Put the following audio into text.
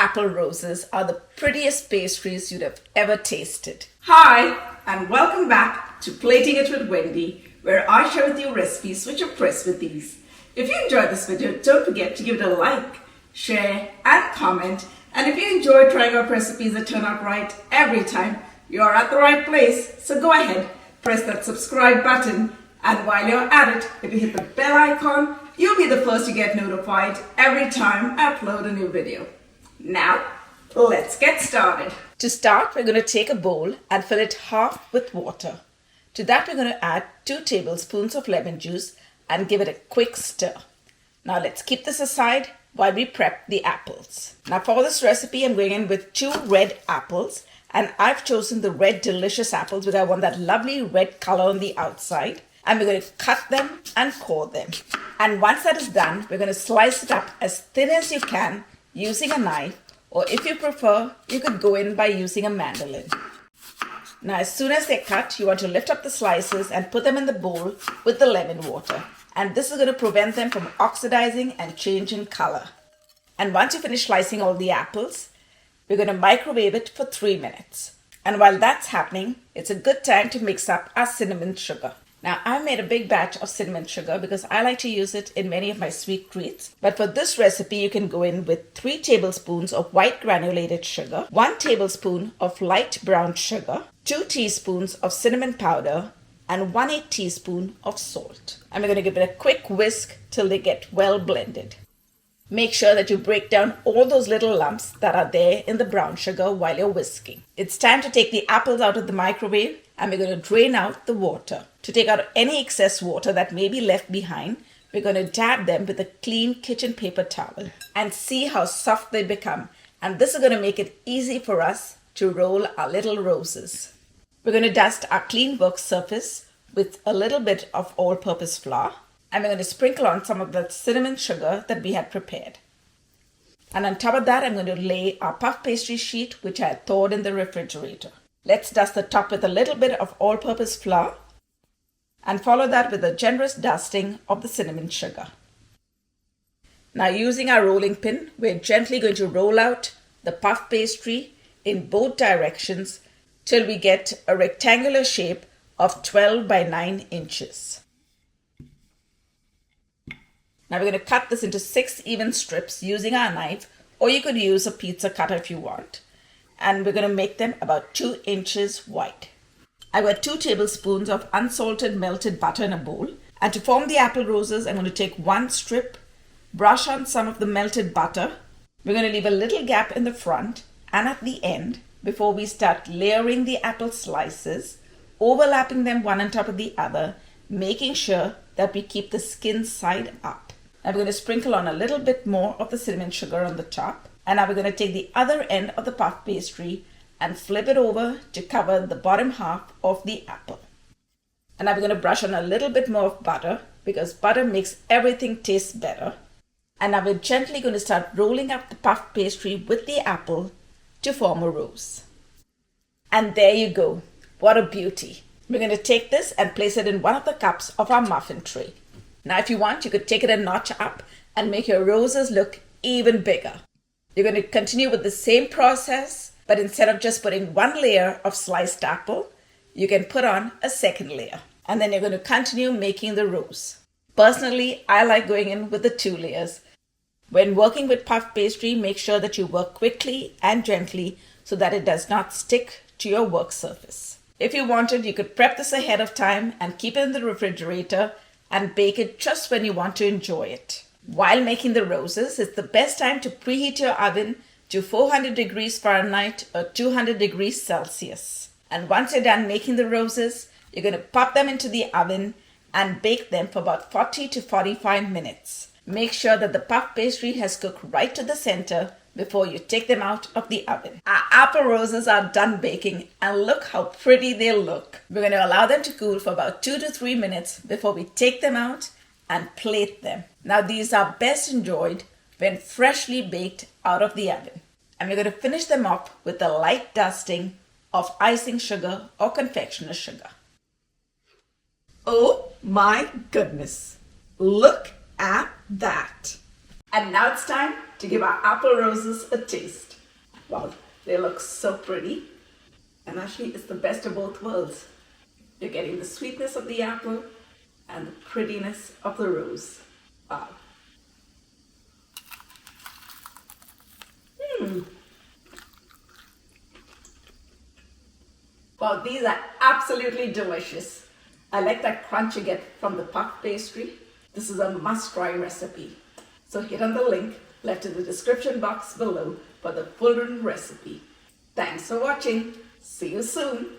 apple roses are the prettiest pastries you'd have ever tasted. Hi, and welcome back to Plating It with Wendy, where I share with you recipes which are pressed with ease. If you enjoyed this video, don't forget to give it a like, share, and comment. And if you enjoy trying out recipes that turn out right every time, you're at the right place. So go ahead, press that subscribe button, and while you're at it, if you hit the bell icon, you'll be the first to get notified every time I upload a new video. Now, let's get started. To start, we're going to take a bowl and fill it half with water. To that, we're going to add 2 tablespoons of lemon juice and give it a quick stir. Now let's keep this aside while we prep the apples. Now for this recipe, I'm going in with 2 red apples, and I've chosen the red delicious apples because I want that lovely red color on the outside. And we're going to cut them and core them. And once that is done, we're going to slice it up as thin as you can using a knife, or if you prefer, you could go in by using a mandolin. Now as soon as they're cut, you want to lift up the slices and put them in the bowl with the lemon water. And this is going to prevent them from oxidizing and changing color. And once you finish slicing all the apples, we're going to microwave it for 3 minutes. And while that's happening, it's a good time to mix up our cinnamon sugar. Now, I made a big batch of cinnamon sugar because I like to use it in many of my sweet treats. But for this recipe, you can go in with 3 tablespoons of white granulated sugar, 1 tablespoon of light brown sugar, 2 teaspoons of cinnamon powder, and 1/8 teaspoon of salt. And we're going to give it a quick whisk till they get well blended. Make sure that you break down all those little lumps that are there in the brown sugar while you're whisking. It's time to take the apples out of the microwave, and we're going to drain out the water. To take out any excess water that may be left behind, we're going to dab them with a clean kitchen paper towel and see how soft they become. And this is going to make it easy for us to roll our little roses. We're going to dust our clean work surface with a little bit of all-purpose flour, and we're going to sprinkle on some of the cinnamon sugar that we had prepared. And on top of that, I'm going to lay our puff pastry sheet, which I had thawed in the refrigerator. Let's dust the top with a little bit of all-purpose flour and follow that with a generous dusting of the cinnamon sugar. Now using our rolling pin, we're gently going to roll out the puff pastry in both directions till we get a rectangular shape of 12 by 9 inches. Now we're going to cut this into 6 even strips using our knife, or you could use a pizza cutter if you want. And we're going to make them about 2 inches wide. I've got 2 tablespoons of unsalted melted butter in a bowl. And to form the apple roses, I'm going to take 1 strip, brush on some of the melted butter. We're going to leave a little gap in the front and at the end before we start layering the apple slices, overlapping them one on top of the other, making sure that we keep the skin side up. I'm going to sprinkle on a little bit more of the cinnamon sugar on the top. And now we're going to take the other end of the puff pastry and flip it over to cover the bottom half of the apple. And now we're going to brush on a little bit more of butter because butter makes everything taste better. And now we're gently going to start rolling up the puff pastry with the apple to form a rose. And there you go. What a beauty. We're going to take this and place it in one of the cups of our muffin tray. Now if you want, you could take it a notch up and make your roses look even bigger. You're going to continue with the same process, but instead of just putting 1 layer of sliced apple, you can put on a 2nd layer. And then you're going to continue making the rose. Personally, I like going in with the 2 layers. When working with puff pastry, make sure that you work quickly and gently so that it does not stick to your work surface. If you wanted, you could prep this ahead of time and keep it in the refrigerator and bake it just when you want to enjoy it. While making the roses, it's the best time to preheat your oven to 400 degrees Fahrenheit or 200 degrees Celsius. And once you're done making the roses, you're going to pop them into the oven and bake them for about 40 to 45 minutes. Make sure that the puff pastry has cooked right to the center before you take them out of the oven. Our apple roses are done baking, and look how pretty they look. We're going to allow them to cool for about 2 to 3 minutes before we take them out and plate them. Now these are best enjoyed when freshly baked out of the oven. And we're going to finish them off with a light dusting of icing sugar or confectioner's sugar. Oh my goodness! Look at that! And now it's time to give our apple roses a taste. Wow, they look so pretty. And actually, it's the best of both worlds. You're getting the sweetness of the apple and the prettiness of the rose. Wow. Wow, these are absolutely delicious. I like that crunch you get from the puff pastry. This is a must-try recipe. So hit on the link left in the description box below for the full written recipe. Thanks for watching. See you soon.